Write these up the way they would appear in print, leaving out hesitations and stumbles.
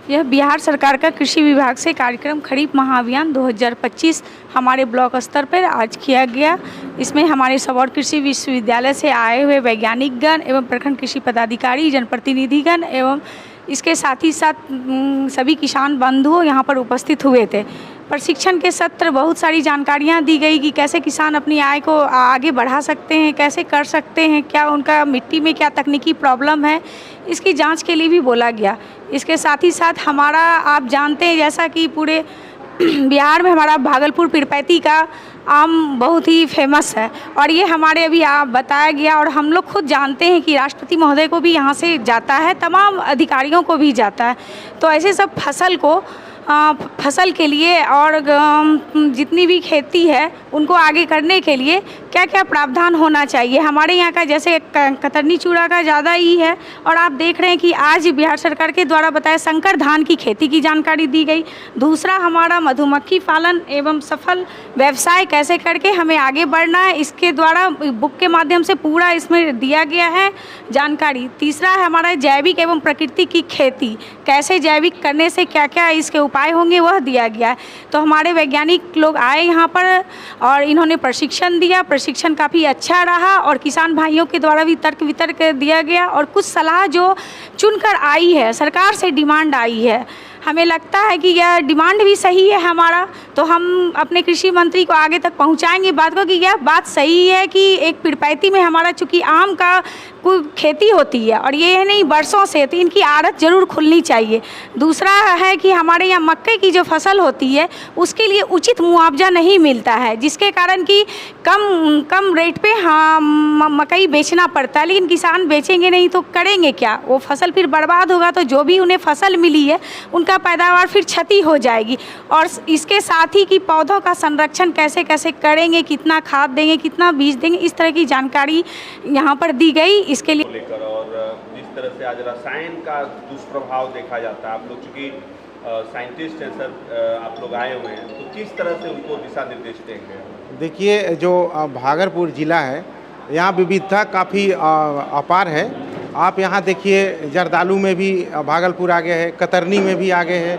यह बिहार सरकार का कृषि विभाग से कार्यक्रम खरीफ महाअभियान 2025 हमारे ब्लॉक स्तर पर आज किया गया। इसमें हमारे सबौर कृषि विश्वविद्यालय से आए हुए वैज्ञानिकगण एवं प्रखंड कृषि पदाधिकारी, जनप्रतिनिधिगण एवं इसके साथ ही साथ सभी किसान बंधु यहाँ पर उपस्थित हुए थे। प्रशिक्षण के सत्र बहुत सारी जानकारियाँ दी गई कि कैसे किसान अपनी आय को आगे बढ़ा सकते हैं, कैसे कर सकते हैं, क्या उनका मिट्टी में क्या तकनीकी प्रॉब्लम है, इसकी जांच के लिए भी बोला गया। इसके साथ ही साथ हमारा आप जानते हैं जैसा कि पूरे बिहार में हमारा भागलपुर पीरपैंती का आम बहुत ही फेमस है और ये हमारे अभी आप बताया गया और हम लोग खुद जानते हैं कि राष्ट्रपति महोदय को भी यहाँ से जाता है, तमाम अधिकारियों को भी जाता है। तो ऐसे सब फसल के लिए और जितनी भी खेती है उनको आगे करने के लिए क्या क्या प्रावधान होना चाहिए। हमारे यहाँ का जैसे कतरनी चूड़ा का ज़्यादा ही है और आप देख रहे हैं कि आज बिहार सरकार के द्वारा बताया संकर धान की खेती की जानकारी दी गई। दूसरा हमारा मधुमक्खी पालन एवं सफल व्यवसाय कैसे करके हमें आगे बढ़ना है, इसके द्वारा बुक के माध्यम से पूरा इसमें दिया गया है जानकारी। तीसरा है हमारा जैविक एवं प्रकृति की खेती, कैसे जैविक करने से क्या क्या इसके उपाय होंगे वह दिया गया है। तो हमारे वैज्ञानिक लोग आए यहाँ पर और इन्होंने प्रशिक्षण दिया। प्रशिक्षण काफ़ी अच्छा रहा और किसान भाइयों के द्वारा भी तर्क वितर्क दिया गया और कुछ सलाह जो चुनकर आई है, सरकार से डिमांड आई है, हमें लगता है कि यह डिमांड भी सही है हमारा। तो हम अपने कृषि मंत्री को आगे तक पहुंचाएंगे बात को कि यह बात सही है कि एक पीरपैंती में हमारा चूँकि आम का कोई खेती होती है और ये नहीं वर्षों से, तो इनकी आड़त ज़रूर खुलनी चाहिए। दूसरा है कि हमारे यहाँ मक्के की जो फसल होती है उसके लिए उचित मुआवजा नहीं मिलता है, जिसके कारण कि कम रेट पे मकई बेचना पड़ता है, लेकिन किसान बेचेंगे नहीं तो करेंगे क्या, वो फसल फिर बर्बाद होगा। तो जो भी उन्हें फसल मिली है उनका पैदावार फिर क्षति हो जाएगी। और इसके साथ ही कि पौधों का संरक्षण कैसे कैसे करेंगे, कितना खाद देंगे, कितना बीज देंगे, इस तरह की जानकारी यहाँ पर दी गई। इसके लिए लेकर और जिस तरह से आज रसायन का दुष्प्रभाव देखा जाता है, आप लोग चूँकि साइंटिस्ट हैं सर, आप लोग आए हुए हैं, तो किस तरह से उनको दिशा निर्देश देंगे? देखिए, जो भागलपुर ज़िला है यहाँ विविधता काफ़ी अपार है। आप यहाँ देखिए जरदालू में भी भागलपुर आगे है, कतरनी में भी आगे है,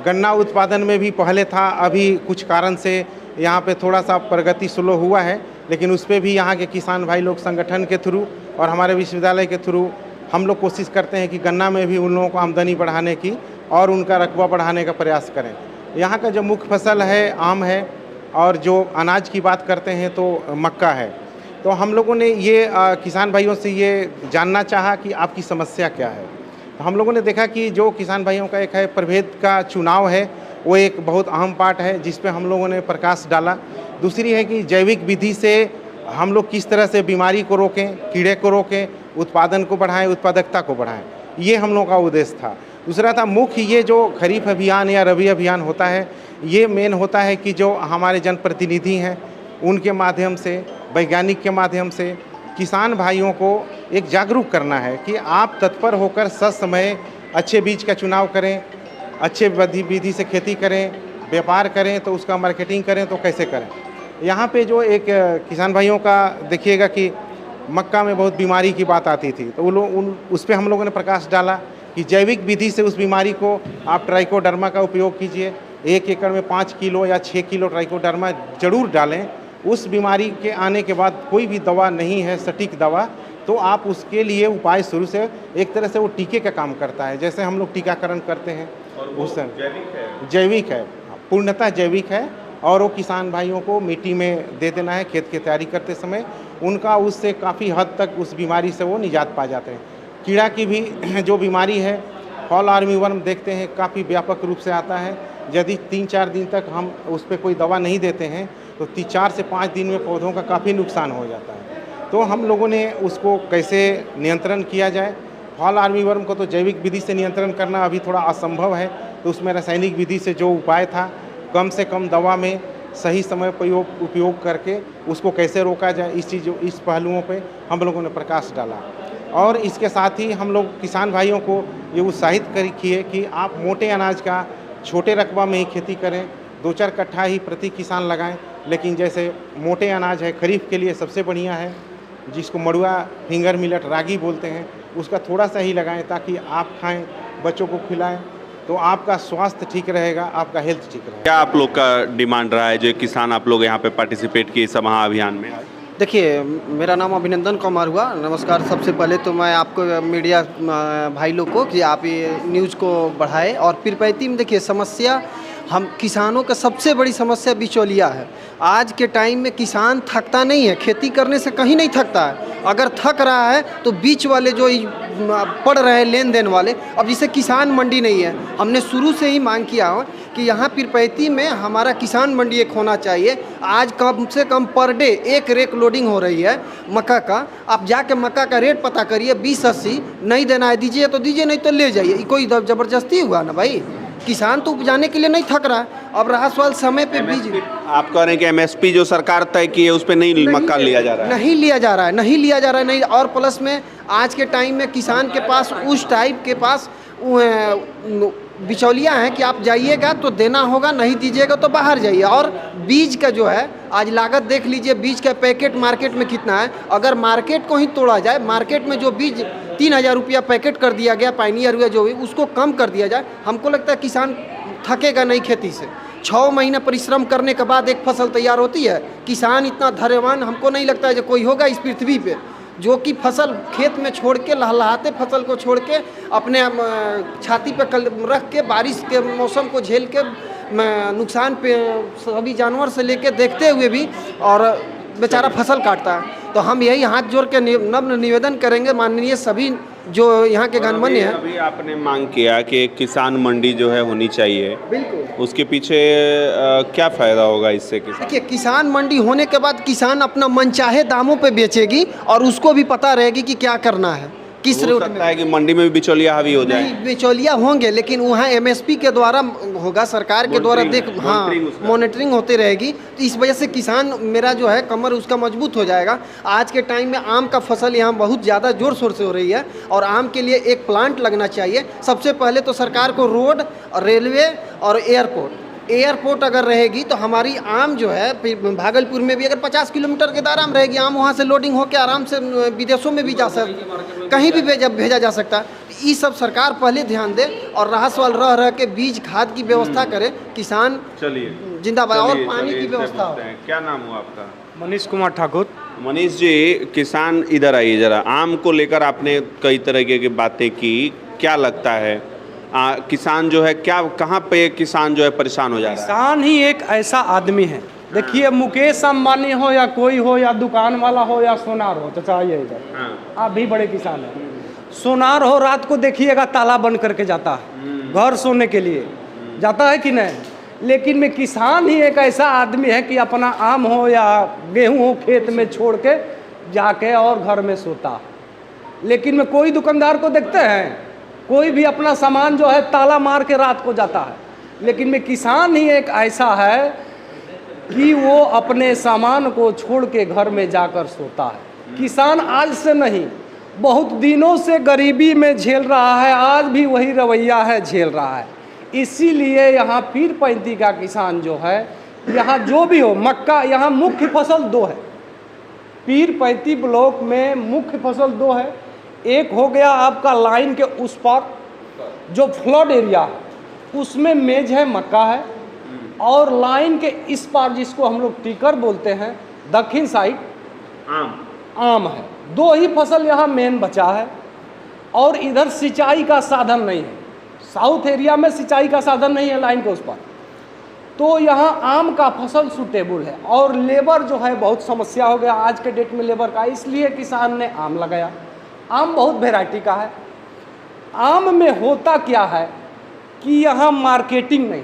गन्ना उत्पादन में भी पहले था, अभी कुछ कारण से यहाँ पे थोड़ा सा प्रगति स्लो हुआ है, लेकिन उस पर भी यहाँ के किसान भाई लोग संगठन के थ्रू और हमारे विश्वविद्यालय के थ्रू हम लोग कोशिश करते हैं कि गन्ना में भी उन लोगों को आमदनी बढ़ाने की और उनका रकबा बढ़ाने का प्रयास करें। यहाँ का जो मुख्य फसल है आम है और जो अनाज की बात करते हैं तो मक्का है। तो हम लोगों ने ये किसान भाइयों से ये जानना चाहा कि आपकी समस्या क्या है। तो हम लोगों ने देखा कि जो किसान भाइयों का एक है प्रभेद का चुनाव है, वो एक बहुत अहम पार्ट है जिस पे हम लोगों ने प्रकाश डाला। दूसरी है कि जैविक विधि से हम लोग किस तरह से बीमारी को रोकें, कीड़े को रोकें, उत्पादन को बढ़ाएं, उत्पादकता को बढ़ाएं, ये हम लोगों का उद्देश्य था। दूसरा था मुख्य ये जो खरीफ अभियान या रबी अभियान होता है, ये मेन होता है कि जो हमारे जनप्रतिनिधि हैं उनके माध्यम से, वैज्ञानिक के माध्यम से किसान भाइयों को एक जागरूक करना है कि आप तत्पर होकर समय अच्छे बीज का चुनाव करें, अच्छे विधि से खेती करें, व्यापार करें, तो उसका मार्केटिंग करें तो कैसे करें। यहाँ पे जो एक किसान भाइयों का देखिएगा कि मक्का में बहुत बीमारी की बात आती थी, तो वो लोग उस पर हम लोगों ने प्रकाश डाला कि जैविक विधि से उस बीमारी को आप ट्राइकोडर्मा का उपयोग कीजिए। 1 एकड़ में 5 किलो या 6 किलो ट्राइकोडर्मा जरूर डालें। उस बीमारी के आने के बाद कोई भी दवा नहीं है सटीक दवा, तो आप उसके लिए उपाय शुरू से एक तरह से वो टीके का काम करता है, जैसे हम लोग टीकाकरण करते हैं। उस जैविक है, पूर्णतः जैविक है और वो किसान भाइयों को मिट्टी में दे देना है खेत की तैयारी करते समय, उनका उससे काफ़ी हद तक उस बीमारी से वो निजात पा जाते हैं। कीड़ा की भी जो बीमारी है, फॉल आर्मीवर्म देखते हैं काफ़ी व्यापक रूप से आता है। यदि 3-4 दिन तक हम उस पर कोई दवा नहीं देते हैं तो 4 से 5 दिन में पौधों का काफ़ी नुकसान हो जाता है। तो हम लोगों ने उसको कैसे नियंत्रण किया जाए। फॉल आर्मीवर्म को तो जैविक विधि से नियंत्रण करना अभी थोड़ा असंभव है, तो उसमें रासायनिक विधि से जो उपाय था, कम से कम दवा में सही समय उपयोग करके उसको कैसे रोका जाए, इस पहलुओं पे हम लोगों ने प्रकाश डाला। और इसके साथ ही हम लोग किसान भाइयों को ये उत्साहित किए कि आप मोटे अनाज का छोटे रकबा में ही खेती करें, 2-4 कट्ठा ही प्रति किसान लगाएं। लेकिन जैसे मोटे अनाज है, खरीफ के लिए सबसे बढ़िया है, जिसको मड़ुआ, फिंगर मिलेट, रागी बोलते हैं, उसका थोड़ा सा ही लगाएं ताकि आप खाएं, बच्चों को खिलाएं तो आपका स्वास्थ्य ठीक रहेगा, आपका हेल्थ ठीक रहेगा। क्या आप लोग का डिमांड रहा है जो किसान आप लोग यहाँ पे पार्टिसिपेट किए इस महाअभियान में? देखिए, मेरा नाम अभिनंदन कुमार हुआ। नमस्कार। सबसे पहले तो मैं आपको मीडिया भाई लोग को कि आप ये न्यूज़ को बढ़ाएं। और पीरपैंती में देखिए समस्या, हम किसानों का सबसे बड़ी समस्या बिचौलिया है। आज के टाइम में किसान थकता नहीं है, खेती करने से कहीं नहीं थकता है। अगर थक रहा है तो बीच वाले जो पड़ रहे हैं लेन देन वाले, अब जिसे किसान मंडी नहीं है, हमने शुरू से ही मांग किया हो कि यहाँ पीरपैंती में हमारा किसान मंडी एक होना चाहिए। आज कम से कम पर डे एक रेक लोडिंग हो रही है मक्का का। आप जाके मक्का का रेट पता करिए, 20-80। नहीं देना है दीजिए तो दीजिए, नहीं तो ले जाइए। कोई ज़बरदस्ती हुआ ना भाई? किसान तो उपजाने के लिए नहीं थक रहा है। अब रहा सवाल समय पे बीज, आप कह रहे हैं कि एमएसपी जो सरकार तय की है उस पर नहीं मक्का लिया जा रहा है? नहीं लिया जा रहा है, नहीं लिया जा रहा है, नहीं। और प्लस में आज के टाइम में किसान के पास उस टाइप के पास बिचौलिया हैं कि आप जाइएगा तो देना होगा, नहीं दीजिएगा तो बाहर जाइए। और बीज का जो है आज लागत देख लीजिए, बीज का पैकेट मार्केट में कितना है। अगर मार्केट को ही तोड़ा जाए, मार्केट में जो बीज 3000 रुपया पैकेट कर दिया गया, पायनियर हुआ जो भी, उसको कम कर दिया जाए, हमको लगता है किसान थकेगा नहीं खेती से। 6 महीने परिश्रम करने के बाद एक फसल तैयार होती है। किसान इतना धैर्यवान हमको नहीं लगता है जो कोई होगा इस पृथ्वी पे, जो कि फसल खेत में छोड़ के, लहलहाते फसल को छोड़ के, अपने छाती पे रख के, बारिश के मौसम को झेल के, नुकसान पे सभी जानवर से लेके देखते हुए भी, और बेचारा फसल काटता है। तो हम यही हाथ जोड़ के नम्र निवेदन करेंगे माननीय सभी जो यहाँ के गणमान्य हैं। अभी आपने मांग किया कि किसान मंडी जो है होनी चाहिए, बिल्कुल। उसके पीछे क्या फ़ायदा होगा इससे? देखिए, किसान मंडी होने के बाद किसान अपना मनचाहे दामों पे बेचेगी और उसको भी पता रहेगी कि क्या करना है, किस रेट में। है कि मंडी में भी बिचौलिया हावी हो जाए? नहीं, बिचौलिया होंगे, लेकिन वहाँ एमएसपी के द्वारा होगा, सरकार के द्वारा मॉनिटरिंग होती रहेगी। तो इस वजह से किसान मेरा जो है कमर उसका मजबूत हो जाएगा। आज के टाइम में आम का फसल यहाँ बहुत ज़्यादा जोर शोर से हो रही है और आम के लिए एक प्लांट लगना चाहिए। सबसे पहले तो सरकार को रोड, रेलवे और एयरपोर्ट अगर रहेगी तो हमारी आम जो है भागलपुर में भी अगर 50 किलोमीटर के दायरा में रहेगी आम, वहाँ से लोडिंग होकर आराम से विदेशों में भी जा सकता, कहीं भी भेजा जा सकता है। ये सब सरकार पहले ध्यान दे और रहा सवाल रह के बीज खाद की व्यवस्था करे, किसान चलिए जिंदाबाद, और पानी की व्यवस्था हो। क्या नाम हुआ आपका? मनीष कुमार ठाकुर। मनीष जी, किसान इधर आइए जरा। आम को लेकर आपने कई तरह की बातें की, क्या लगता है किसान जो है, क्या कहाँ पे किसान जो है परेशान हो जा रहा है? किसान ही एक ऐसा आदमी है, देखिए मुकेश अंबानी हो या कोई हो या दुकान वाला हो या सोनार हो, चाचा ये इधर आप भी बड़े किसान हैं। सोनार हो, रात को देखिएगा ताला बंद करके जाता है घर सोने के लिए, जाता है कि नहीं? लेकिन में किसान ही एक ऐसा आदमी है कि अपना आम हो या गेहूँ हो खेत में छोड़ के जाके और घर में सोता। लेकिन में कोई दुकानदार को देखते हैं, कोई भी अपना सामान जो है ताला मार के रात को जाता है। लेकिन में किसान ही एक ऐसा है कि वो अपने सामान को छोड़ के घर में जाकर सोता है। किसान आज से नहीं, बहुत दिनों से गरीबी में झेल रहा है, आज भी वही रवैया है, झेल रहा है। इसीलिए यहाँ पीरपैंती का किसान जो है, यहाँ जो भी हो, मक्का, यहाँ मुख्य फसल 2 है। पीरपैंती ब्लॉक में मुख्य फसल 2 है। एक हो गया आपका लाइन के उस पार जो फ्लड एरिया है, उसमें मेज है, मक्का है। और लाइन के इस पार जिसको हम लोग टीकर बोलते हैं, दक्षिण साइड आम है। 2 ही फसल यहाँ मेन बचा है। और इधर सिंचाई का साधन नहीं है, साउथ एरिया में सिंचाई का साधन नहीं है लाइन के उस पार, तो यहाँ आम का फसल सूटेबल है। और लेबर जो है बहुत समस्या हो गया आज के डेट में लेबर का, इसलिए किसान ने आम लगाया। आम बहुत वैरायटी का है। आम में होता क्या है कि यहाँ मार्केटिंग नहीं।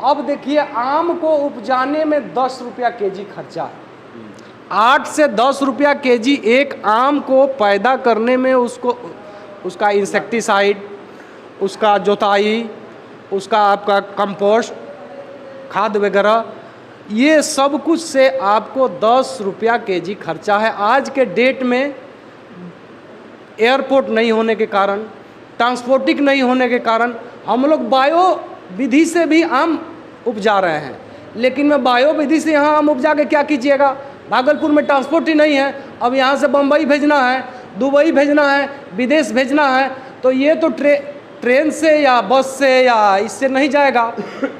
अब देखिए, आम को उपजाने में 10 रुपया केजी खर्चा है। 8 से 10 रुपया केजी एक आम को पैदा करने में उसका इंसेक्टिसाइड, उसका जोताई, उसका आपका कंपोस्ट खाद वगैरह, ये सब कुछ से आपको 10 रुपया केजी खर्चा है। आज के डेट में एयरपोर्ट नहीं होने के कारण, ट्रांसपोर्टिंग नहीं होने के कारण हम लोग बायो विधि से भी आम उपजा रहे हैं। लेकिन मैं बायो विधि से यहाँ आम उपजा के क्या कीजिएगा? भागलपुर में ट्रांसपोर्ट ही नहीं है। अब यहाँ से बम्बई भेजना है, दुबई भेजना है, विदेश भेजना है, तो ये तो ट्रेन से या बस से या इससे नहीं जाएगा,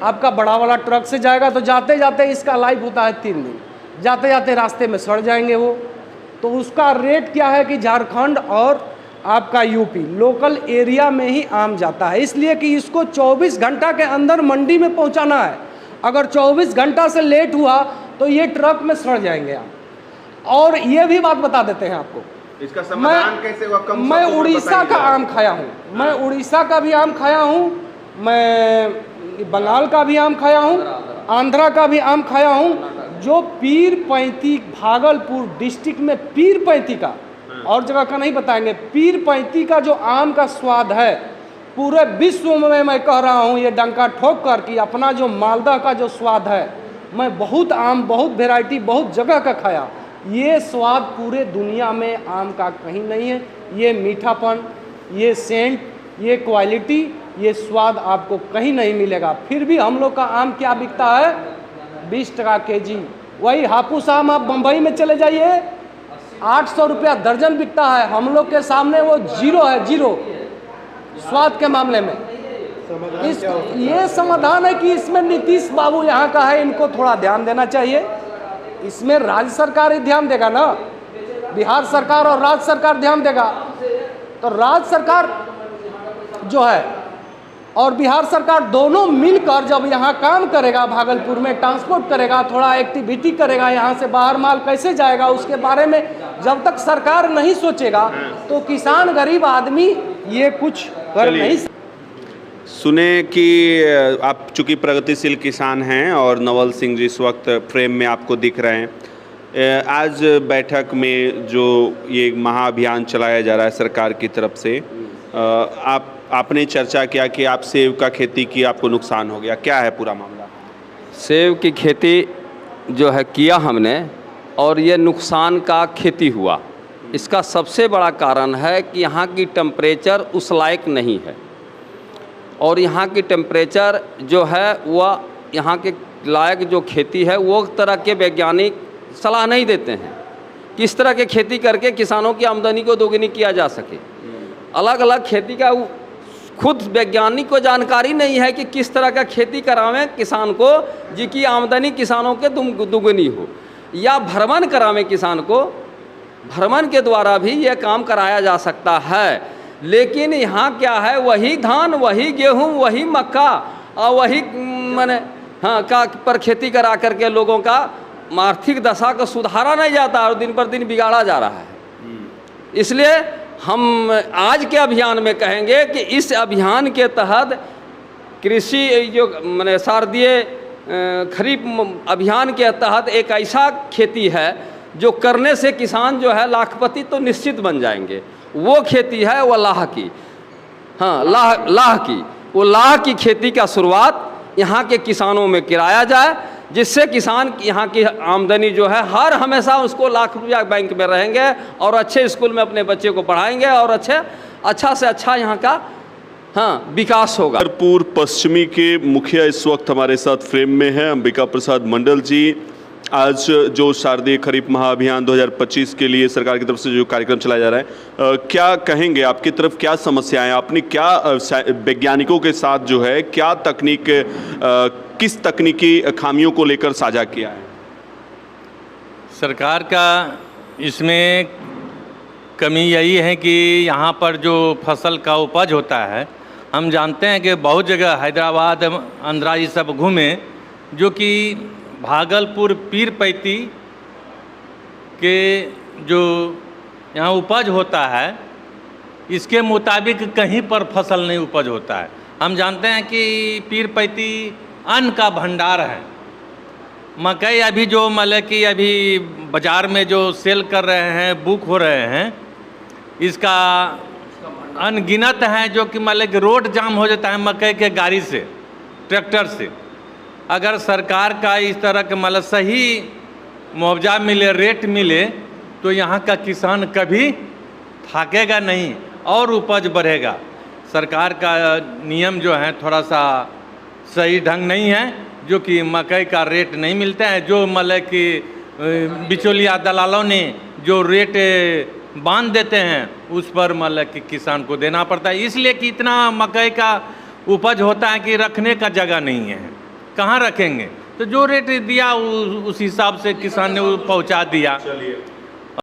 आपका बड़ा वाला ट्रक से जाएगा। तो जाते जाते इसका लाइफ होता है 3 दिन, जाते जाते रास्ते में सड़ जाएंगे वो। तो उसका रेट क्या है कि झारखंड और आपका यूपी लोकल एरिया में ही आम जाता है, इसलिए कि इसको 24 घंटा के अंदर मंडी में पहुंचाना है। अगर 24 घंटा से लेट हुआ तो ये ट्रक में सड़ जाएंगे आम। और ये भी बात बता देते हैं आपको, इसका समाधान कैसे हुआ? मैं उड़ीसा का आम खाया हूँ, मैं उड़ीसा का भी आम खाया हूँ, मैं बंगाल का भी आम खाया हूँ, आंध्रा का भी आम खाया हूँ। जो पीरपैंती भागलपुर डिस्ट्रिक्ट में पीरपैंती का, और जगह का नहीं बताएंगे, पीरपैंती का जो आम का स्वाद है पूरे विश्व में मैं कह रहा हूँ ये डंका ठोक कर कि अपना जो मालदा का जो स्वाद है, मैं बहुत आम, बहुत वैरायटी, बहुत जगह का खाया, ये स्वाद पूरे दुनिया में आम का कहीं नहीं है। ये मीठापन, ये सेंट, ये क्वालिटी, ये स्वाद आपको कहीं नहीं मिलेगा। फिर भी हम लोग का आम क्या बिकता है? 20 टका केजी। वही हापुस आम आप बम्बई में चले जाइए 800 रुपया दर्जन बिकता है। हम लोग के सामने वो जीरो है, जीरो स्वाद के मामले में। ये समाधान है कि इसमें नीतीश बाबू यहाँ का है, इनको थोड़ा ध्यान देना चाहिए। इसमें राज्य सरकार ही ध्यान देगा ना, बिहार सरकार और राज्य सरकार ध्यान देगा। तो राज्य सरकार जो है और बिहार सरकार दोनों मिलकर जब यहाँ काम करेगा, भागलपुर में ट्रांसपोर्ट करेगा, थोड़ा एक्टिविटी करेगा, यहाँ से बाहर माल कैसे जाएगा उसके बारे में जब तक सरकार नहीं सोचेगा तो किसान गरीब आदमी ये कुछ कर नहीं सकता। सुने कि आप चूँकि प्रगतिशील किसान हैं और नवल सिंह जी इस वक्त फ्रेम में आपको दिख रहे हैं। आज बैठक में जो ये महाअभियान चलाया जा रहा है सरकार की तरफ से, आपने चर्चा किया कि आप सेब का खेती की, आपको नुकसान हो गया, क्या है पूरा मामला? सेब की खेती जो है किया हमने और ये नुकसान का खेती हुआ। इसका सबसे बड़ा कारण है कि यहाँ की टेम्परेचर उस लायक नहीं है और यहाँ की टेम्परेचर जो है वह यहाँ के लायक जो खेती है वो तरह के वैज्ञानिक सलाह नहीं देते हैं किस तरह के खेती करके किसानों की आमदनी को दोगुनी किया जा सके। अलग अलग खेती का खुद वैज्ञानिक को जानकारी नहीं है कि किस तरह का खेती करावें किसान को जिसकी आमदनी किसानों के दुगनी हो, या भ्रमण करावें किसान को, भ्रमण के द्वारा भी यह काम कराया जा सकता है। लेकिन यहाँ क्या है, वही धान, वही गेहूँ, वही मक्का और वही माने हाँ का पर खेती करा करके लोगों का आर्थिक दशा को सुधारा नहीं जाता और दिन पर दिन बिगाड़ा जा रहा है। इसलिए हम आज के अभियान में कहेंगे कि इस अभियान के तहत कृषि जो माने शारदीय खरीफ अभियान के तहत एक ऐसा खेती है जो करने से किसान जो है लाखपति तो निश्चित बन जाएंगे। वो खेती है वो लाह की, हाँ लाह की, वो लाह की खेती का शुरुआत यहाँ के किसानों में कराया जाए, जिससे किसान यहाँ की आमदनी जो है हर हमेशा उसको लाख रुपया बैंक में रहेंगे और अच्छे स्कूल में अपने बच्चे को पढ़ाएंगे और अच्छा से अच्छा यहाँ का हाँ विकास होगा। पूर्व पश्चिमी के मुखिया इस वक्त हमारे साथ फ्रेम में है, अंबिका प्रसाद मंडल जी। आज जो शारदीय खरीफ महाअभियान 2025 के लिए सरकार की तरफ से जो कार्यक्रम चलाया जा रहा है, क्या कहेंगे, आपकी तरफ क्या समस्याएं, आपने क्या वैज्ञानिकों के साथ जो है क्या तकनीक, किस तकनीकी खामियों को लेकर साझा किया है? सरकार का इसमें कमी यही है कि यहाँ पर जो फसल का उपज होता है, हम जानते हैं कि बहुत जगह हैदराबाद, आंध्रा ये सब घूमे, जो कि भागलपुर पीरपैंती के जो यहाँ उपज होता है इसके मुताबिक कहीं पर फसल नहीं उपज होता है। हम जानते हैं कि पीरपैंती अन्न का भंडार है। मकई अभी जो मतलब कि अभी बाज़ार में जो सेल कर रहे हैं, बुक हो रहे हैं, इसका अनगिनत है जो कि मतलब कि रोड जाम हो जाता है मकई के गाड़ी से, ट्रैक्टर से। अगर सरकार का इस तरह के मतलब सही मुआवजा मिले, रेट मिले, तो यहाँ का किसान कभी थाकेगा नहीं और उपज बढ़ेगा। सरकार का नियम जो है थोड़ा सा सही ढंग नहीं है, जो कि मकई का रेट नहीं मिलता है, जो मतलब कि बिचौलिया दलालों ने जो रेट बांध देते हैं, उस पर मतलब कि किसान को देना पड़ता है। इसलिए कि इतना मकई का उपज होता है कि रखने का जगह नहीं है, कहाँ रखेंगे। तो जो रेट दिया उस हिसाब से किसान ने वो पहुंचा दिया।